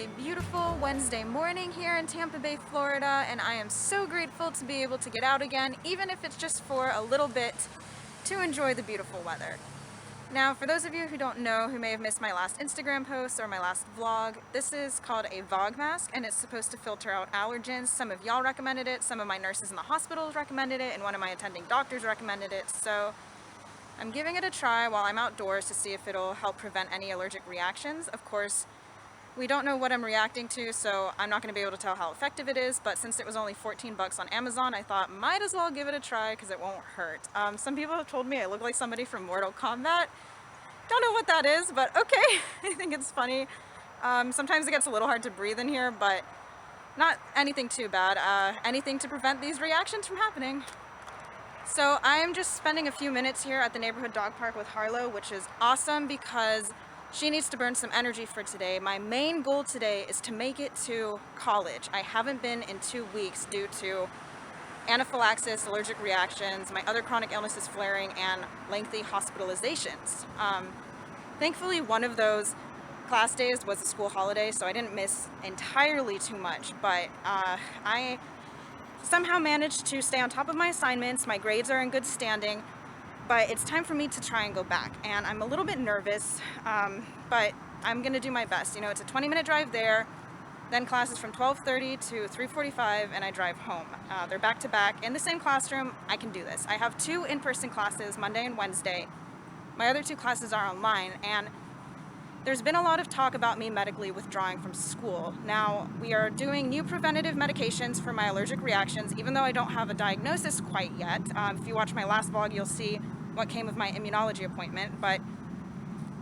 absolutely beautiful Wednesday morning here in Tampa Bay, Florida, and I am so grateful to be able to get out again, even if it's just for a little bit, to enjoy the beautiful weather. Now, for those of you who don't know, who may have missed my last Instagram post or my last vlog, this is called a VOG mask, and it's supposed to filter out allergens. Some of y'all recommended it, some of my nurses in the hospitals recommended it, and one of my attending doctors recommended it, so I'm giving it a try while I'm outdoors to see if it'll help prevent any allergic reactions. Of course, we don't know what I'm reacting to, so I'm not going to be able to tell how effective it is, but since it was only 14 bucks on Amazon, I thought might as well give it a try because it won't hurt. Some people have told me I look like somebody from Mortal Kombat. Don't know what that is, but okay. I think it's funny. Sometimes it gets a little hard to breathe in here, but not anything too bad. Anything to prevent these reactions from happening. So I'm just spending a few minutes here at the neighborhood dog park with Harlow, which is awesome because she needs to burn some energy for today. My main goal today is to make it to college. I haven't been in 2 weeks due to anaphylaxis, allergic reactions, my other chronic illnesses flaring, and lengthy hospitalizations. Thankfully, one of those class days was a school holiday, so I didn't miss entirely too much, but I somehow managed to stay on top of my assignments. My grades are in good standing, but it's time for me to try and go back, and I'm a little bit nervous, but I'm gonna do my best. You know, it's a 20-minute drive there, then classes from 12:30 to 3:45, and I drive home. They're back to back in the same classroom. I can do this. I have 2 in-person classes, Monday and Wednesday. My other 2 classes are online, and there's been a lot of talk about me medically withdrawing from school. Now, we are doing new preventative medications for my allergic reactions, even though I don't have a diagnosis quite yet. If you watch my last vlog, you'll see what came of my immunology appointment, but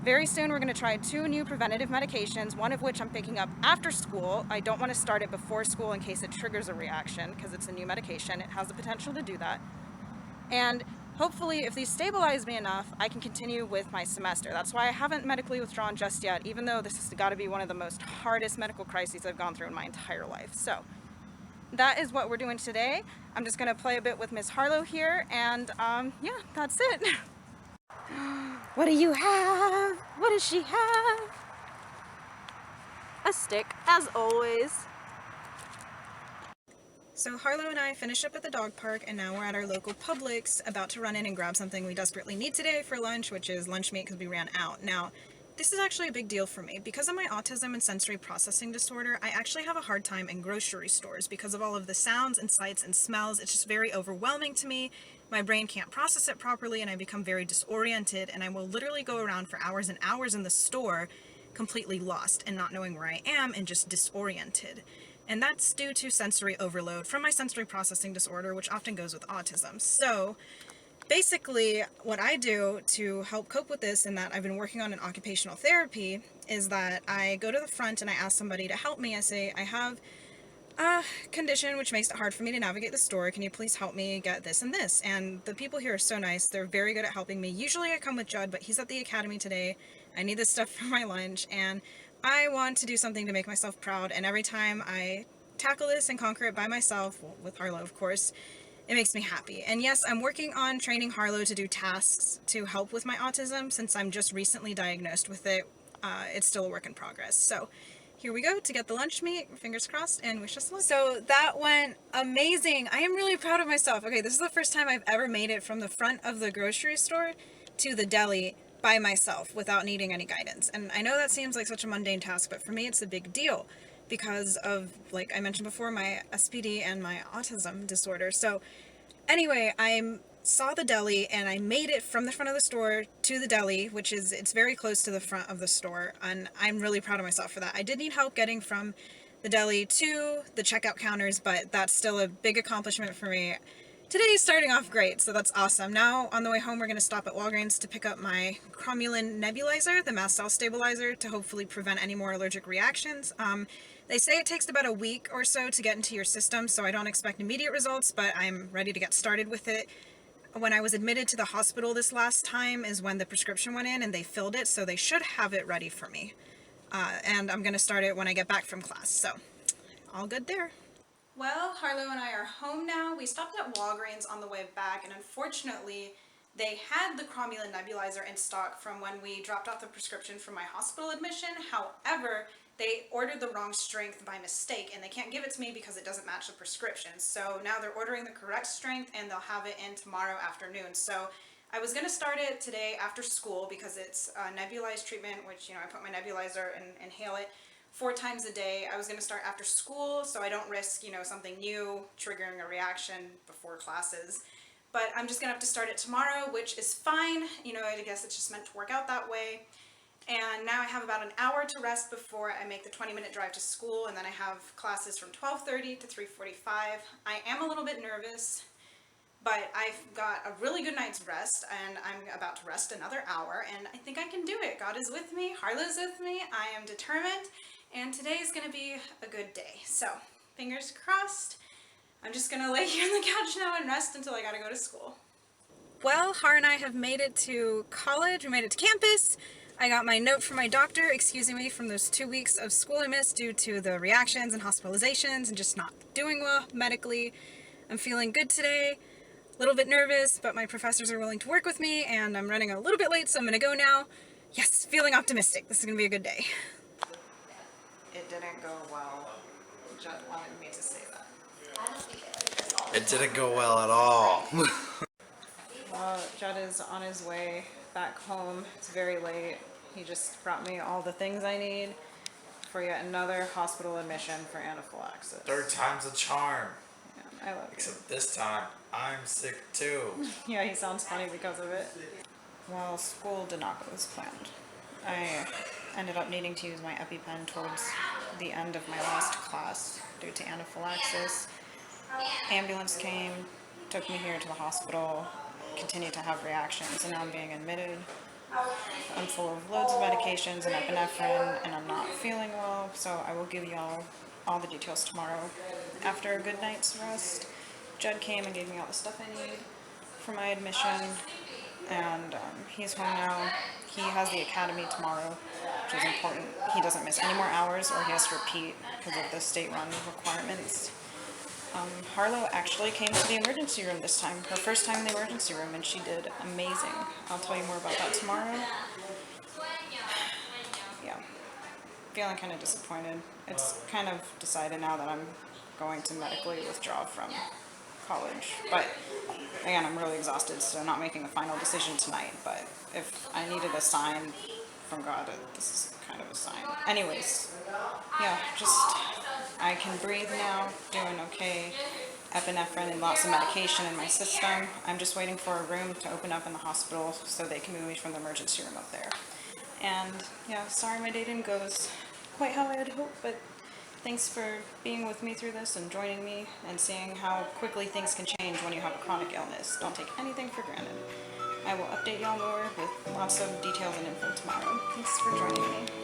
very soon we're going to try 2 new preventative medications, one of which I'm picking up after school. I don't want to start it before school in case it triggers a reaction, because it's a new medication. It has the potential to do that. And hopefully, if these stabilize me enough, I can continue with my semester. That's why I haven't medically withdrawn just yet, even though this has got to be one of the most hardest medical crises I've gone through in my entire life. So that is what we're doing today. I'm just going to play a bit with Miss Harlow here, and yeah, that's it. What do you have? What does she have? A stick, as always. So Harlow and I finished up at the dog park, and now we're at our local Publix, about to run in and grab something we desperately need today for lunch, which is lunch meat because we ran out. Now, this is actually a big deal for me. Because of my autism and sensory processing disorder, I actually have a hard time in grocery stores because of all of the sounds and sights and smells. It's just very overwhelming to me. My brain can't process it properly, and I become very disoriented, and I will literally go around for hours and hours in the store completely lost and not knowing where I am and just disoriented. And that's due to sensory overload from my sensory processing disorder, which often goes with autism. So basically, what I do to help cope with this, and that I've been working on in occupational therapy, is that I go to the front and I ask somebody to help me. I say, I have a condition which makes it hard for me to navigate the store. Can you please help me get this and this? And the people here are so nice. They're very good at helping me. Usually I come with Judd, but he's at the academy today. I need this stuff for my lunch, and I want to do something to make myself proud, and every time I tackle this and conquer it by myself, well, with Harlow of course, it makes me happy. And yes, I'm working on training Harlow to do tasks to help with my autism. Since I'm just recently diagnosed with it, it's still a work in progress. So here we go to get the lunch meat, fingers crossed, and wish us luck. So that went amazing. I am really proud of myself. Okay, this is the first time I've ever made it from the front of the grocery store to the deli by myself without needing any guidance. And I know that seems like such a mundane task, but for me it's a big deal because of, like I mentioned before, my SPD and my autism disorder. So anyway, I saw the deli and I made it from the front of the store to the deli, which is, it's very close to the front of the store, and I'm really proud of myself for that. I did need help getting from the deli to the checkout counters, but that's still a big accomplishment for me. Today's starting off great, so that's awesome. Now, on the way home, we're going to stop at Walgreens to pick up my cromulin nebulizer, the mast cell stabilizer, to hopefully prevent any more allergic reactions. They say it takes about a week or so to get into your system, so I don't expect immediate results, but I'm ready to get started with it. When I was admitted to the hospital this last time is when the prescription went in, and they filled it, so they should have it ready for me. And I'm going to start it when I get back from class, so all good there. Well, Harlow and I are home now. We stopped at Walgreens on the way back, and unfortunately, they had the cromulin nebulizer in stock from when we dropped off the prescription for my hospital admission. However, they ordered the wrong strength by mistake, and they can't give it to me because it doesn't match the prescription. So now they're ordering the correct strength, and they'll have it in tomorrow afternoon. So I was going to start it today after school because it's a nebulized treatment, which, you know, I put my nebulizer and inhale it 4 times a day. I was going to start after school so I don't risk, you know, something new triggering a reaction before classes. But I'm just going to have to start it tomorrow, which is fine. You know, I guess it's just meant to work out that way. And now I have about an hour to rest before I make the 20-minute drive to school, and then I have classes from 12:30 to 3:45. I am a little bit nervous, but I've got a really good night's rest, and I'm about to rest another hour, and I think I can do it. God is with me, Harlow's with me, I am determined, and today is going to be a good day. So, fingers crossed. I'm just going to lay here on the couch now and rest until I got to go to school. Well, Har and I have made it to college. We made it to campus. I got my note from my doctor excusing me from those 2 weeks of school I missed due to the reactions and hospitalizations and just not doing well medically. I'm feeling good today. A little bit nervous, but my professors are willing to work with me, and I'm running a little bit late, so I'm going to go now. Yes, feeling optimistic. This is going to be a good day. It didn't go well. Judd wanted me to say that. It didn't go well at all. Well, Judd is on his way back home. It's very late. He just brought me all the things I need for yet another hospital admission for anaphylaxis. 3rd time's a charm. Yeah, I love you. Except this time, I'm sick too. Yeah, he sounds funny because of it. Well, school did not go as planned. I ended up needing to use my EpiPen towards the end of my last class due to anaphylaxis. Ambulance came, took me here to the hospital, continued to have reactions, and now I'm being admitted. I'm full of loads of medications and epinephrine, and I'm not feeling well, so I will give y'all all the details tomorrow after a good night's rest. Judd came and gave me all the stuff I need for my admission, and he's home now. He has the academy tomorrow, which is important. He doesn't miss any more hours, or he has to repeat because of the state-run requirements. Harlow actually came to the emergency room this time, her first time in the emergency room, and she did amazing. I'll tell you more about that tomorrow. Yeah, feeling kind of disappointed. It's kind of decided now that I'm going to medically withdraw from college, but again, I'm really exhausted, so not making a final decision tonight, but if I needed a sign from God, this is kind of a sign. Anyways, yeah, I can breathe now, doing okay, epinephrine and lots of medication in my system. I'm just waiting for a room to open up in the hospital so they can move me from the emergency room up there. And yeah, sorry my day didn't go as quite how I had hoped, but thanks for being with me through this and joining me and seeing how quickly things can change when you have a chronic illness. Don't take anything for granted. I will update y'all more with lots of details and info tomorrow. Thanks for joining me.